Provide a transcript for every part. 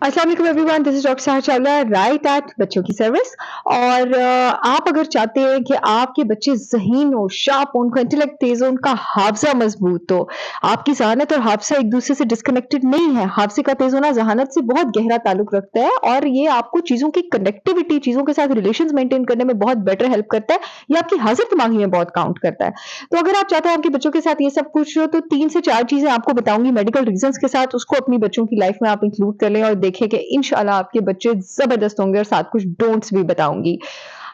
अस्सलाम वालेकुम everyone, this is doctor Saha Chawla right at बच्चों की सर्विस। और आप अगर चाहते हैं कि आपके बच्चे ज़हीन हो, शार्प हो, उनका इंटेलेक्ट तेज़ हो, उनका हाफ़ज़ा मज़बूत हो, आपकी ज़हानत और हाफ़ज़ा एक-दूसरे से डिस्कनेक्टेड नहीं है। हाफ़ज़े का तेज़ होना ज़हानत से बहुत गहरा ताल्लुक रखता है और ये आपको चीज़ों की कनेक्टिविटी, चीज़ों के साथ रिलेशंस मेंटेन करने में बहुत बेटर हेल्प करता है। ये आपकी हाज़िर-दिमागी में बहुत काउंट करता है। तो अगर आप चाहते हैं आपके बच्चों के साथ ये सब कुछ हो, तो 3 से 4 चीज़ें आपको बताऊँगी मेडिकल रीज़न्स के साथ, उसको अपनी बच्चों की लाइफ़ में आप इंक्लूड कर लें और देखें कि इंशाल्लाह आपके बच्चे ज़बरदस्त होंगे और साथ कुछ डोंट्स भी बताऊँगी।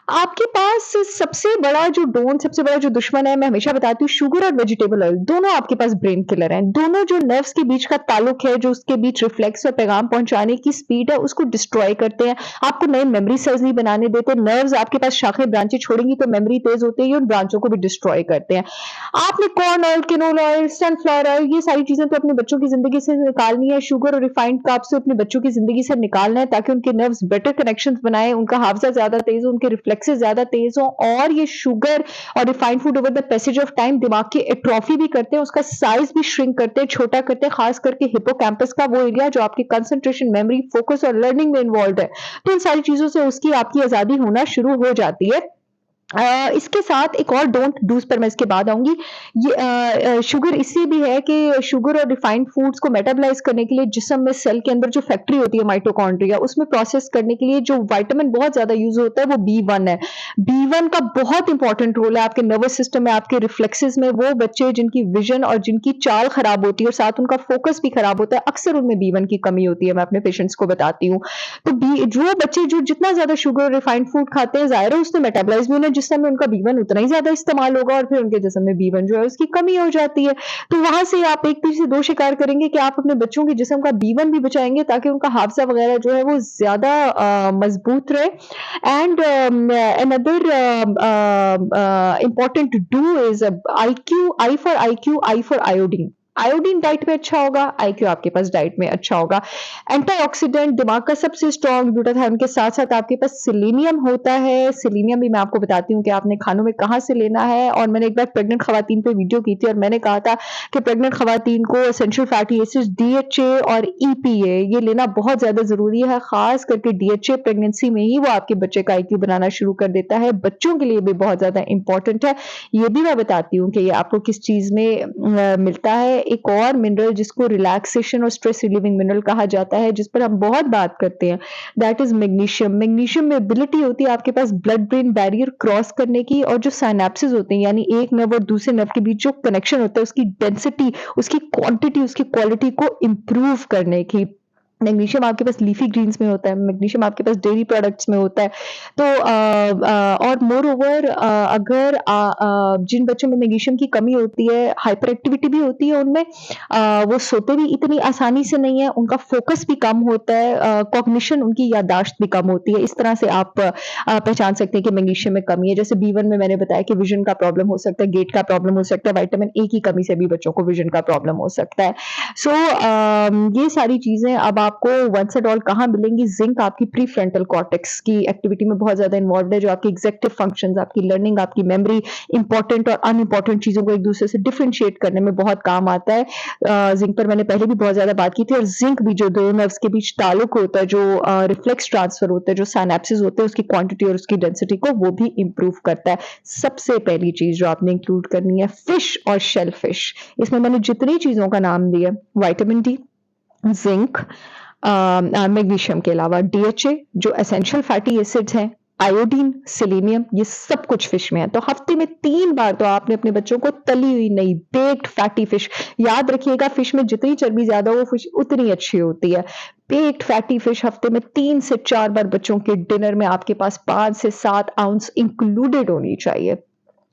आपके पास सबसे बड़ा जो डोंट, सबसे बड़ा जो दुश्मन है, मैं हमेशा बताती हूँ, शुगर और वेजिटेबल ऑयल, दोनों आपके पास ब्रेन किलर हैं। दोनों जो नर्व्स के बीच का ताल्लुक है, जो उसके बीच रिफ्लेक्स और पैगाम पहुँचाने की स्पीड है, उसको डिस्ट्रॉय करते हैं। आपको नए मेमोरी सेल्स नहीं बनाने देते। नर्व्स आपके पास शाखाएँ ब्रांचेज़ छोड़ेंगी तो मेमोरी तेज़ होती है, ये उन ब्रांचों को भी डिस्ट्रॉय करते हैं। आपने corn oil, canola oil, sunflower oil, ये सारी चीज़ें तो अपने बच्चों की ज़िंदगी से निकालनी है। शुगर और रिफाइंड कार्ब्स तो अपने बच्चों की ज़िंदगी से निकालना है ताकि उनके नर्व्स बेटर कनेक्शंस बनाएँ, उनका हाफ़ज़ा ज़्यादा तेज़ हो, उनके रिफ्लेक्सेस ज़्यादा तेज़ हों। और ये शुगर और refined food over the passage of time दिमाग की एट्रोफी भी करते हैं, उसका साइज़ भी श्रिंक करते हैं, छोटा करते हैं, ख़ास करके हिप्पोकैम्पस का वो एरिया जो आपकी कंसंट्रेशन, मेमोरी, फोकस और लर्निंग में इन्वॉल्व्ड है। तो इन सारी चीज़ों से उसकी आपकी आज़ादी होना शुरू हो जाती है। इसके साथ एक और डोंट डूज़ पर मैं इसके बाद आऊँगी। ये शुगर इसलिए भी है कि शुगर और रिफाइंड फूड्स को मेटाबोलाइज़ करने के लिए जिस्म में सेल के अंदर जो फैक्ट्री होती है माइटोकॉन्ड्रिया, उसमें प्रोसेस करने के लिए जो विटामिन बहुत ज़्यादा यूज़ होता है वो बी1 है। बी1 का बहुत इंपॉर्टेंट रोल है आपके नर्वस सिस्टम में, आपके रिफ्लेक्सेस में। वो बच्चे जिनकी विज़न और जिनकी चाल खराब होती है और साथ उनका फोकस भी खराब होता है, अक्सर उनमें बी1 की कमी होती है, मैं अपने पेशेंट्स को बताती हूँ। तो बी जो बच्चे जो जितना ज़्यादा शुगर और रिफाइंड फूड खाते हैं, ज़ाहिर है उससे मेटाबॉलाइज़ भी होना है, जिस समय उनका बी1 उतना ही ज़्यादा इस्तेमाल होगा और फिर उनके जिस्म में बी1 जो है उसकी कमी हो जाती है। तो वहाँ से आप एक तीर से दो शिकार करेंगे कि आप अपने बच्चों के जिस्म का बी1 भी बचाएँगे ताकि उनका हाफ़ज़ा वग़ैरह जो है वो ज़्यादा मज़बूत रहे। And another important do is IQ, I for IQ, I for iodine. Iodine diet में अच्छा होगा, आईक्यू आपके पास डाइट में अच्छा होगा। एंटीऑक्सीडेंट दिमाग का सबसे स्ट्रॉन्ग ग्लूटाथायोन के साथ-साथ आपके पास सेलेनियम होता है। सेलेनियम भी मैं आपको बताती हूँ कि आपने खानों में कहाँ से लेना है। और मैंने एक बार प्रेग्नेंट खवातीन पे वीडियो की थी और मैंने कहा था कि प्रेग्नेंट खवातीन को एसेंशियल फैटी एसिड्स डीएचए और ईपीए ये लेना बहुत ज़्यादा ज़रूरी है। ख़ास करके डीएचए प्रेगनेंसी में ही वो आपके बच्चे का आईक्यू बनाना शुरू कर देता है। बच्चों के लिए भी बहुत ज़्यादा इम्पोर्टेंट है। ये भी मैं बताती हूँ कि ये आपको किस चीज़ में मिलता है। एक और मिनरल जिसको रिलैक्सेशन और स्ट्रेस रिलीविंग मिनरल कहा जाता है, जिस पर हम बहुत बात करते हैं, दैट इज़ मैग्नीशियम। मैग्नीशियम में एबिलिटी होती है आपके पास ब्लड ब्रेन बैरियर क्रॉस करने की, और जो सिनैप्सेस होते हैं यानी एक नर्व और दूसरे नर्व के बीच जो कनेक्शन होता है उसकी डेंसिटी, उसकी क्वांटिटी, उसकी क्वालिटी को इम्प्रूव करने की। मैग्नीशियम आपके पास लीफी ग्रीन्स में होता है, मैग्नीशियम आपके पास डेयरी प्रोडक्ट्स में होता है। तो और मोर ओवर अगर जिन बच्चों में मैग्नीशियम की कमी होती है, हाइपर एक्टिविटी भी होती है उनमें, वो सोते भी इतनी आसानी से नहीं है, उनका फोकस भी कम होता है, कॉग्निशन उनकी याददाश्त भी कम होती है। इस तरह से आप पहचान सकते हैं कि मैग्नीशियम में कमी है। जैसे बी1 में मैंने बताया कि विज़न का प्रॉब्लम हो सकता है, गेट का प्रॉब्लम हो सकता है, विटामिन ए की कमी से भी बच्चों को विज़न का प्रॉब्लम हो सकता है। सो ये सारी चीज़ें अब आपको वंस एंड ऑल कहाँ मिलेंगी? ज़िंक आपकी प्रीफ्रंटल कॉर्टेक्स की एक्टिविटी में बहुत ज़्यादा इन्वॉल्व्ड है, जो आपकी एग्ज़ेक्टिव फंक्शंस, आपकी लर्निंग, आपकी मेमोरी, इम्पोर्टेंट और अनइम्पोर्टेंट चीज़ों को एक-दूसरे से डिफरेंशिएट करने में बहुत काम आता है। ज़िंक पर मैंने पहले भी बहुत ज़्यादा बात की थी। और ज़िंक भी जो 2 नर्व्स के बीच ताल्लुक होता है, जो रिफ्लेक्स ट्रांसफर होता है, जो सिनैप्सेस होते हैं, उसकी क्वांटिटी और उसकी डेंसिटी को वो भी इम्प्रूव करता है। सबसे पहली चीज़ जो आपने इंक्लूड करनी है, फिश और शेल फिश। इसमें मैंने जितनी चीज़ों का नाम दिया, विटामिन डी, ज़िंक, मैग्नीशियम के अलावा डीएचए जो एसेंशियल फैटी एसिड्स हैं, आयोडीन, सेलेनियम, ये सब कुछ फिश में है। तो हफ्ते में 3 बार तो आपने अपने बच्चों को तली हुई नहीं, बेक्ड फैटी फिश, याद रखिएगा फिश में जितनी चर्बी ज़्यादा हो फिश उतनी अच्छी होती है। बेक्ड फैटी फिश हफ्ते में 3 से 4 बार बच्चों के डिनर में आपके पास 5 से 7 आउंस इंक्लूडेड होनी चाहिए।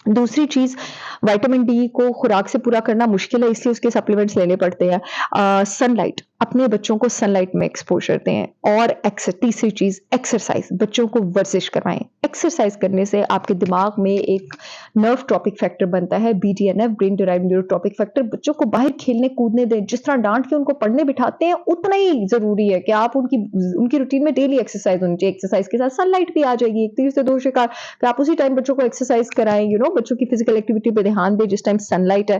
दूसरी चीज़, विटामिन डी को खुराक से पूरा करना मुश्किल है, इसलिए उसके सप्लीमेंट्स लेने पड़ते हैं। सनलाइट, अपने बच्चों को सनलाइट में एक्सपोज़र दें। और तीसरी चीज़, एक्सरसाइज़, बच्चों को वर्जिश करवाएँ। एक्सरसाइज़ करने से आपके दिमाग में एक नर्व ट्रॉपिक फैक्टर बनता है, BDNF, brain derived neurotrophic factor. बच्चों को बाहर खेलने कूदने दें, जिस तरह डाँट के उनको पढ़ने बिठाते हैं, उतना ही ज़रूरी है कि आप उनकी रूटीन में डेली एक्सरसाइज़ होनी चाहिए। एक्सरसाइज़ के साथ सनलाइट भी आ जाएगी, एक तीर से दो शिकार, कि आप उसी टाइम बच्चों को एक्सरसाइज़ कराएँ, बच्चों की फिजिकल एक्टिविटी पे ध्यान दें जिस टाइम सनलाइट है।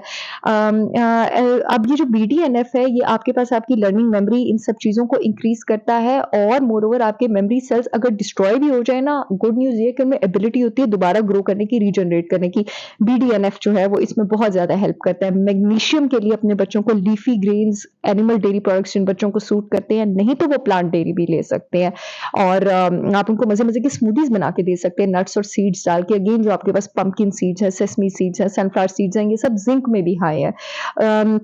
अब ये जो बीडीएनएफ है, ये आपके पास आपकी लर्निंग लर्निंग, मेमोरी, इन सब चीज़ों को इंक्रीज़ करता है और मोरओवर आपके मेमोरी सेल्स अगर डिस्ट्रॉय भी हो जाए ना, गुड न्यूज़ ये है कि उनमें एबिलिटी होती है दोबारा ग्रो करने की, रीजनरेट करने की। BDNF जो है वो इसमें बहुत ज़्यादा हेल्प करता है। मैग्नीशियम के लिए अपने बच्चों को leafy grains, animal dairy products जिन बच्चों को सूट करते हैं, नहीं तो वो प्लांट डेयरी भी ले सकते हैं। और आप उनको मज़े-मज़े की स्मूदीज़ बना के दे सकते हैं नट्स और सीड्स डाल के। अगेन जो आपके पास पम्पकिन सीड्स हैं, सेसमी सीड्स हैं, सनफ्लावर सीड्स हैं, ये सब ज़िंक में भी हाई है। अम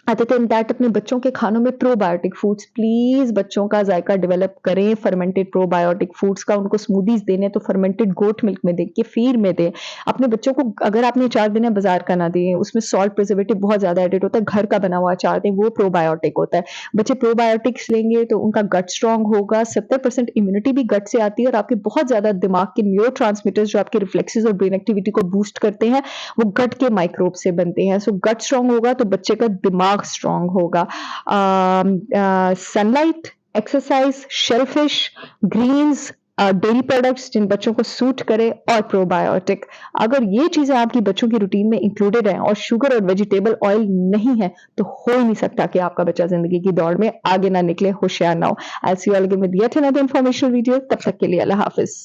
अदर देन दैट अपने बच्चों के खानों में प्रोबायोटिक फूड्स, प्लीज़ बच्चों का ज़ायका डेवलप करें फर्मेंटेड प्रोबायोटिक फूड्स का। उनको स्मूदीज़ देने तो फर्मेंटेड गोट मिल्क में दें, केफ़ीर में दें। अपने बच्चों को अगर आपने अचार देना है बाज़ार का ना दें, उसमें सॉल्ट प्रिजर्वेटिव बहुत ज़्यादा एडेड होता है। घर का बना हुआ अचार दें, वो प्रोबायोटिक होता है। बच्चे प्रोबायोटिक्स लेंगे तो उनका गट स्ट्रॉन्ग होगा, 70% इम्यूनिटी भी गट से आती है और आपके बहुत ज़्यादा दिमाग के न्यूरोट्रांसमिटर्स जो आपके रिफ्लेक्सेस और ब्रेन एक्टिविटी को बूस्ट करते हैं, वो गट के माइक्रोब से बनते हैं। सो गट स्ट्रॉन्ग होगा तो बच्चे का दिमाग स्ट्रॉन्ग होगा। Sunlight, exercise, shellfish, greens, dairy products जिन बच्चों को सूट करे और प्रोबायोटिक, अगर ये चीजें आपकी बच्चों की रूटीन में इंक्लूडेड हैं और शुगर और वेजिटेबल ऑयल नहीं है, तो हो ही नहीं सकता कि आपका बच्चा जिंदगी की दौड़ में आगे ना निकले, होशियार ना हो। I see you all again with yet another informational video. तब तक के लिए अल्लाह हाफिज।